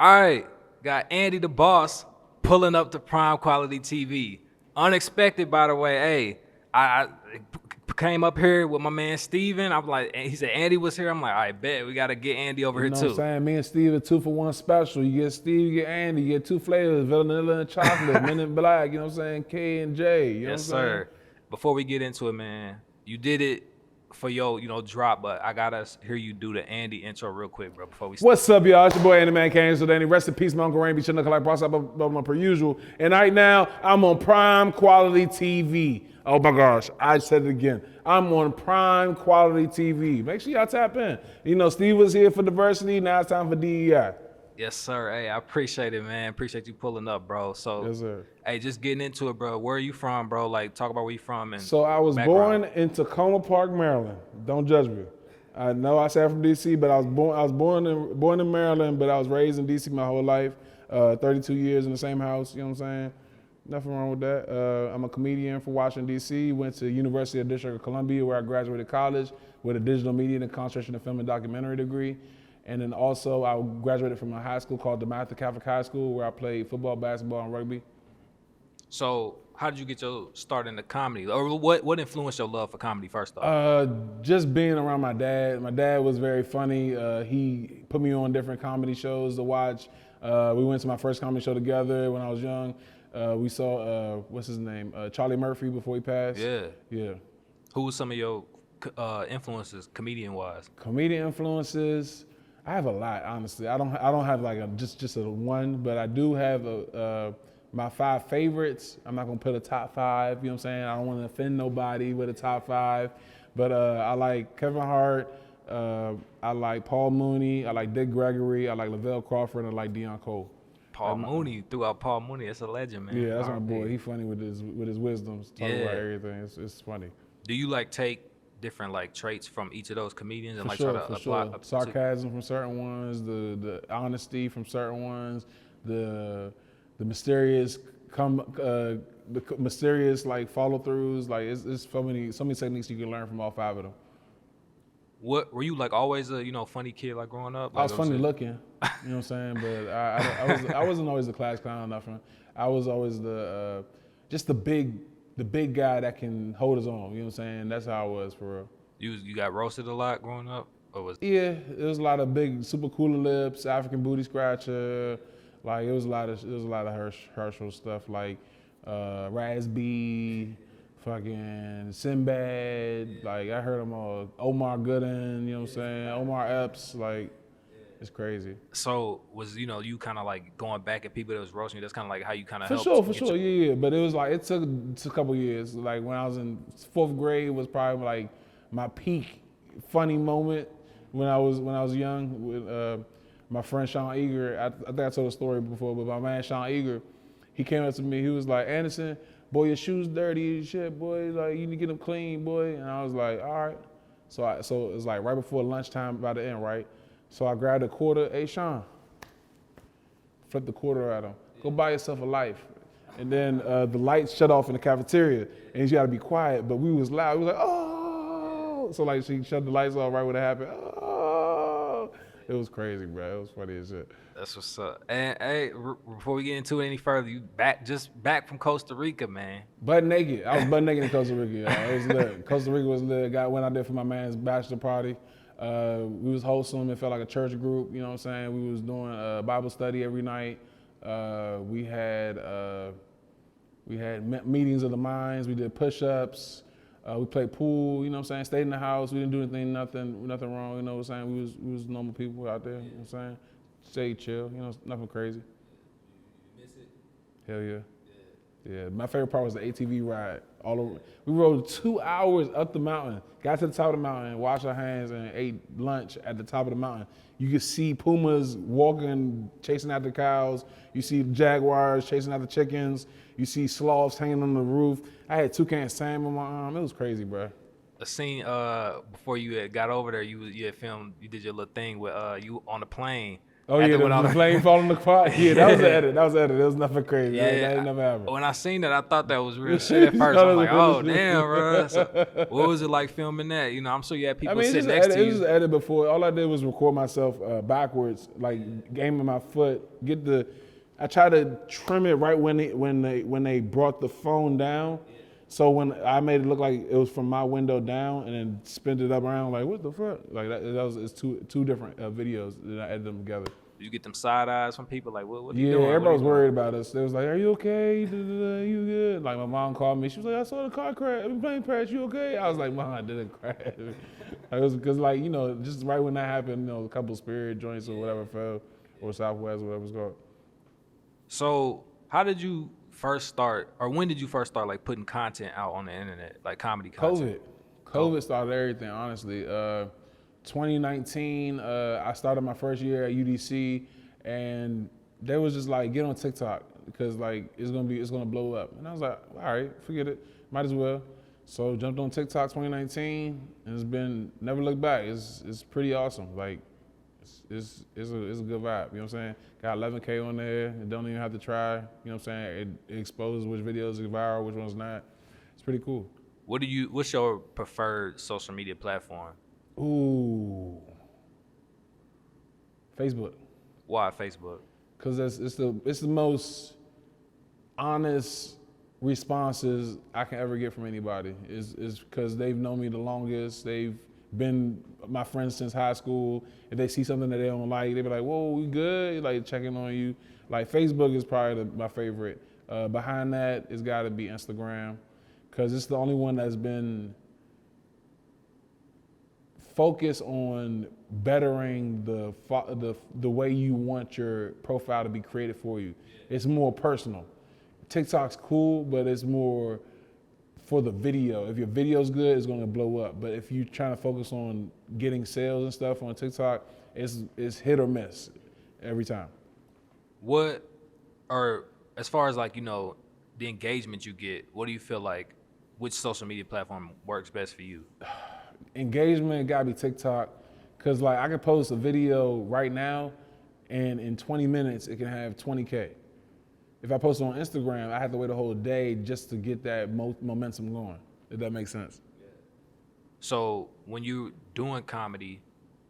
All right, got Andy the boss pulling up to Prime Quality TV. Unexpected, by the way. Hey, I came up here with my man Steven. I'm like, he said Andy was here. I'm like, I bet we gotta get Andy over You here know too. what I'm saying? Me and Steve are 2-for-1 special. You get Steve, you get Andy, you get 2 flavors, vanilla and chocolate, men in black, you know what I'm saying? K and J, you know Yes, what I'm saying? sir. Before we get into it, man, you did it for your, drop, but I gotta hear you do the Andy intro real quick, bro, before we start. What's up, y'all? It's your boy Andy Man Kane. So Danny, rest in peace, my Uncle Rain. Be chilling like boss up per usual. And right now, I'm on Prime Quality TV. Oh my gosh, I said it again. I'm on Prime Quality TV. Make sure y'all tap in. You know, Steve was here for diversity. Now it's time for DEI. Yes, sir. Hey, I appreciate it, man. Appreciate you pulling up, bro. So, Yes, sir. hey, just getting into it, bro. Where are you from, bro? Like, talk about where you from and So I was background. born in Tacoma Park, Maryland. Don't judge me. I know I said from DC, but I was born in Maryland, but I was raised in DC my whole life. 32 years in the same house. You know what I'm saying? Nothing wrong with that. I'm a comedian from Washington D.C. Went to University of District of Columbia, where I graduated college with a digital media and concentration in film and documentary degree. And then also I graduated from a high school called DeMatha Catholic High School, where I played football, basketball, and rugby. So, how did you get your start in the comedy? Or what influenced your love for comedy first off? Just being around my dad. My dad was very funny. He put me on different comedy shows to watch. We went to my first comedy show together when I was young. We saw, what's his name? Charlie Murphy before he passed. Yeah. Yeah. Who was some of your influences, comedian-wise? Comedian influences. I have a lot, honestly. I don't have like just a one, but I do have my 5 favorites. I'm not gonna put a top 5. You know what I'm saying? I don't want to offend nobody with a top 5, but I like Kevin Hart. I like Paul Mooney. I like Gregory. I like Lavell Crawford. And I like Deon Cole. Paul Mooney, throughout Paul Mooney, that's a legend, man. Yeah, that's my R.I.P. boy. He funny with his wisdoms. Talk about everything. It's funny. Do you like take different like traits from each of those comedians and For like sure, try to for apply sure. Sarcasm from certain ones, the honesty from certain ones, the mysterious mysterious like follow throughs. Like it's so many techniques you can learn from all 5 of them. What were you like always a funny kid like growing up? I was funny looking, you know what I'm saying, but I wasn't always the class clown or nothing. I was always the just the big guy that can hold his own. You know what I'm saying? That's how I was for real. You got roasted a lot growing up, or was Yeah, there was a lot of big, super cooler lips, African booty scratcher. Like it was a lot of Herschel stuff like Raz-B, fucking Sinbad. Like I heard them all. Omar Gooden, you know what I'm saying? Omar Epps, like it's crazy. So was you kind of like going back at people that was roasting you? That's kind of like how you kind of For sure, yeah. But it was like it took a couple years. Like when I was in 4th grade was probably like my peak funny moment when I was young with my friend Sean Eager. I think I told the story before, but my man Sean Eager, he came up to me. He was like, Anderson, boy, your shoes dirty as shit, boy. Like you need to get them clean, boy. And I was like, all right. So it was like right before lunchtime, about to end, right? So I grabbed a quarter. Hey, Sean, flip the quarter at him. Go buy yourself a life. And then the lights shut off in the cafeteria, and you got to be quiet. But we was loud. We was like, oh! So like she shut the lights off right when it happened. Oh! It was crazy, bro. It was funny as shit. That's what's up. And hey, before we get into it any further, you back from Costa Rica, man. Butt naked. I was butt naked in Costa Rica. It was lit. Costa Rica was lit. Went out there for my man's bachelor party. We was wholesome. It felt like a church group. You know what I'm saying? We was doing Bible study every night. We had meetings of the minds. We did push-ups. We played pool. You know what I'm saying? Stayed in the house. We didn't do anything, nothing wrong. You know what I'm saying? We was normal people out there. You know what I'm saying? Stay chill. You know, nothing crazy. You miss it? Hell yeah. Yeah, my favorite part was the ATV ride. All over. We rode 2 hours up the mountain, got to the top of the mountain, washed our hands, and ate lunch at the top of the mountain. You could see pumas walking, chasing after cows. You see jaguars chasing after chickens. You see sloths hanging on the roof. I had toucan Sam on my arm. It was crazy, bro. A scene before you had got over there, you had filmed. You did your little thing with you on the plane. Oh After yeah, when I the was- plane falling apart. Yeah, that was the edit. That was the edit. It was nothing crazy. Yeah, That ain't never happened. when I seen that, I thought that was real shit at first. I'm like, oh damn, bro. So, what was it like filming that? You know, I'm sure you had people It's sitting just next edit. to It was you. just edit before. All I did was record myself backwards, like aiming my foot. I tried to trim it right when they brought the phone down. So when I made it look like it was from my window down, and then spinned it up around, like what the fuck? Like it's two different videos that I edited them together. You get them side eyes from people like, what you Yeah, doing? everybody What was you doing? worried about us. They was like, "Are you okay? You good?" Like my mom called me. She was like, "I saw the car crash, plane crash. You okay?" I was like, "Mom, I didn't crash." It was because just right when that happened, a couple Spirit joints or whatever fell, or Southwest, whatever it's called. So how did you first start, or when did you first start like putting content out on the internet, like comedy content? COVID started everything. Honestly, 2019, I started my first year at UDC, and they was just like, get on TikTok because like it's gonna blow up. And I was like, all right, forget it, might as well. So jumped on TikTok 2019, and it's been never looked back. It's pretty awesome. Like it's a good vibe. You know what I'm saying? Got 11K on there. And don't even have to try. You know what I'm saying? It exposes which videos are viral, which one's not. It's pretty cool. What's your preferred social media platform? Ooh, Facebook. Why Facebook? Cause it's the most honest responses I can ever get from anybody. Is because they've known me the longest. They've been my friends since high school. If they see something that they don't like, they be like, "Whoa, we good?" Like checking on you. Like Facebook is probably my favorite. Behind that, it's got to be Instagram, cause it's the only one that's been focused on bettering the way you want your profile to be created for you. It's more personal. TikTok's cool, but it's more for the video. If your video's good, it's gonna blow up. But if you're trying to focus on getting sales and stuff on TikTok, it's hit or miss every time. What, or as far as like, the engagement you get, what do you feel like, which social media platform works best for you? Engagement gotta be TikTok, cause like I can post a video right now, and in 20 minutes it can have 20K. If I post it on Instagram, I have to wait a whole day just to get that momentum going. If that makes sense. So when you're doing comedy,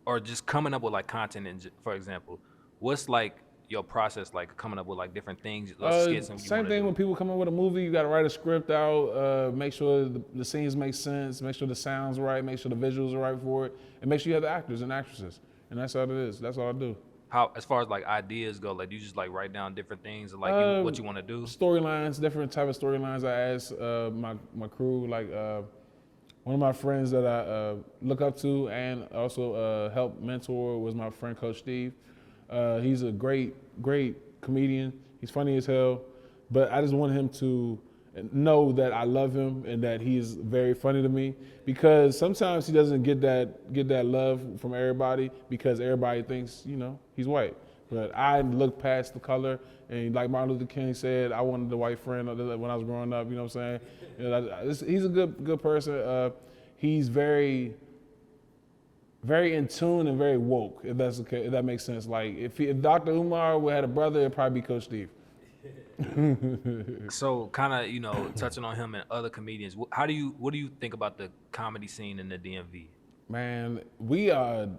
or just coming up with like content, for example, what's like your process like coming up with like different things, skits? And Same thing when people come up with a movie, you got to write a script out, make sure the scenes make sense, make sure the sound's right, make sure the visuals are right for it, and make sure you have the actors and actresses. And that's all it is. That's all I do. How, as far as like ideas go, like do you just like write down different things, like what you want to do? Storylines, different type of storylines. I ask my crew, like one of my friends that I look up to and also help mentor was my friend Coach Steve. He's a great comedian. He's funny as hell, but I just want him to know that I love him and that he's very funny to me, because sometimes he doesn't get that love from everybody because everybody thinks he's white. But I look past the color, and like Martin Luther King said, I wanted the white friend when I was growing up. You know what I'm saying? He's a good person. He's very in tune and very woke, if that's okay, if that makes sense. Like if Dr. Umar had a brother, it'd probably be Coach Steve. So kind of, touching on him and other comedians, what do you think about the comedy scene in the DMV? Man, we are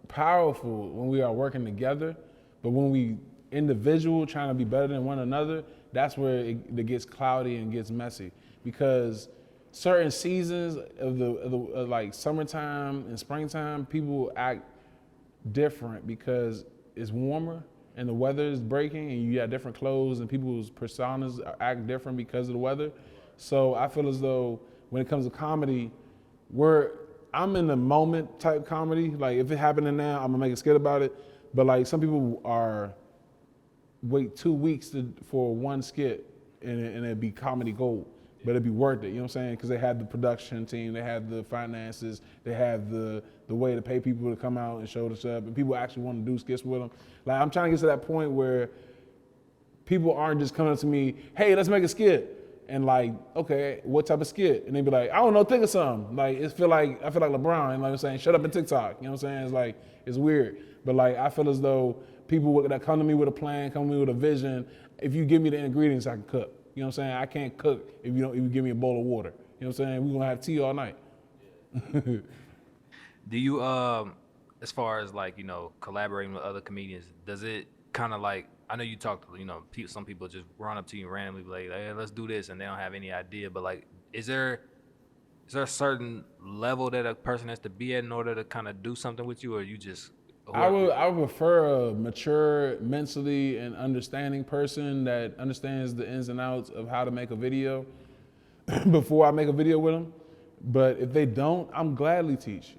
powerful when we are working together, but when we individual trying to be better than one another, that's where it gets cloudy and gets messy, because certain seasons of like summertime and springtime, people act different because it's warmer and the weather is breaking and you got different clothes and people's personas act different because of the weather. So I feel as though when it comes to comedy, I'm in the moment type comedy. Like if it happening now, I'm gonna make a skit about it. But like some people wait 2 weeks for one skit and it'd be comedy gold. But it'd be worth it, you know what I'm saying? Because they have the production team, they have the finances, they have the way to pay people to come out and show us up, and people actually want to do skits with them. Like I'm trying to get to that point where people aren't just coming up to me, hey, let's make a skit. And like, okay, what type of skit? And they be like, I don't know, think of something. Like I feel like LeBron, like I'm saying, shut up and TikTok. You know what I'm saying? It's like, it's weird. But like I feel as though people that come to me with a plan, come to me with a vision. If you give me the ingredients, I can cook. You know what I'm saying? I can't cook if you give me a bowl of water. You know what I'm saying? We're gonna have tea all night. Do you as far as like, you know, collaborating with other comedians, does it kind of like, I know you talked, you know, some people just run up to you randomly like, hey, let's do this, and they don't have any idea, but like, is there a certain level that a person has to be at in order to kind of do something with you, or you just I would prefer a mature, mentally and understanding person that understands the ins and outs of how to make a video before I make a video with them. But if they don't, I'm gladly teach.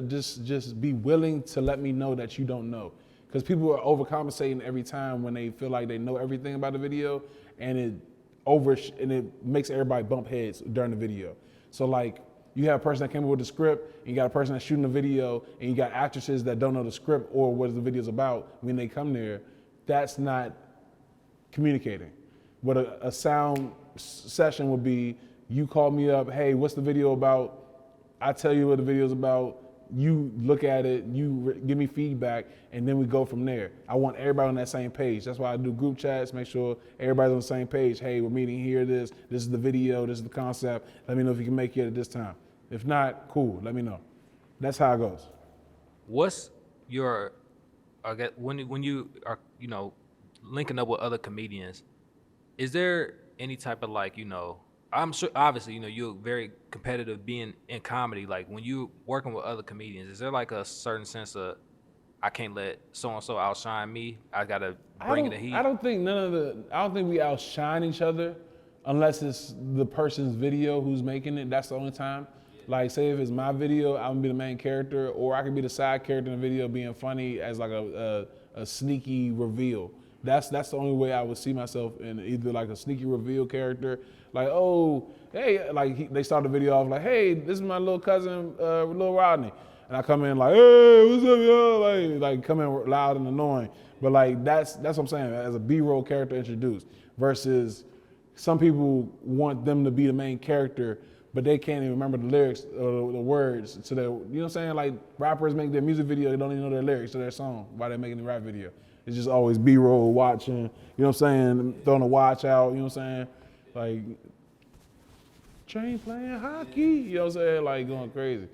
Just be willing to let me know that you don't know. Because people are overcompensating every time when they feel like they know everything about the video, and it makes everybody bump heads during the video. So like, you have a person that came up with the script, and you got a person that's shooting the video, and you got actresses that don't know the script or what the video's about when they come there. That's not communicating. What a sound session would be, you call me up, hey, what's the video about? I tell you what the video's about, you look at it, you give me feedback, and then we go from there. I want everybody on that same page. That's why I do group chats, make sure everybody's on the same page. Hey, we're meeting here, this is the video, this is the concept. Let me know if you can make it at this time. If not, cool, let me know. That's how it goes. What's your, I guess, when you are, you know, linking up with other comedians, is there any type of like, you know, I'm sure obviously, you know, you're very competitive being in comedy. Like when you working with other comedians, is there like a certain sense of, I can't let so-and-so outshine me, I gotta bring the heat? I don't think we outshine each other unless it's the person's video who's making it. That's the only time. Like, say if it's my video, I'm gonna be the main character, or I could be the side character in the video being funny as like a sneaky reveal. That's the only way I would see myself in either like a sneaky reveal character, like, oh, hey, like they start the video off like, hey, this is my little cousin, little Rodney. And I come in like, hey, what's up, y'all? Like come in loud and annoying. But like, that's what I'm saying, as a B-roll character introduced, versus some people want them to be the main character, but they can't even remember the lyrics or the words. So that, you know what I'm saying? Like rappers make their music video, they don't even know their lyrics to their song while they're making the rap video. It's just always B-roll watching, you know what I'm saying? Throwing a watch out, you know what I'm saying? Like, train playing hockey, you know what I'm saying? Like going crazy.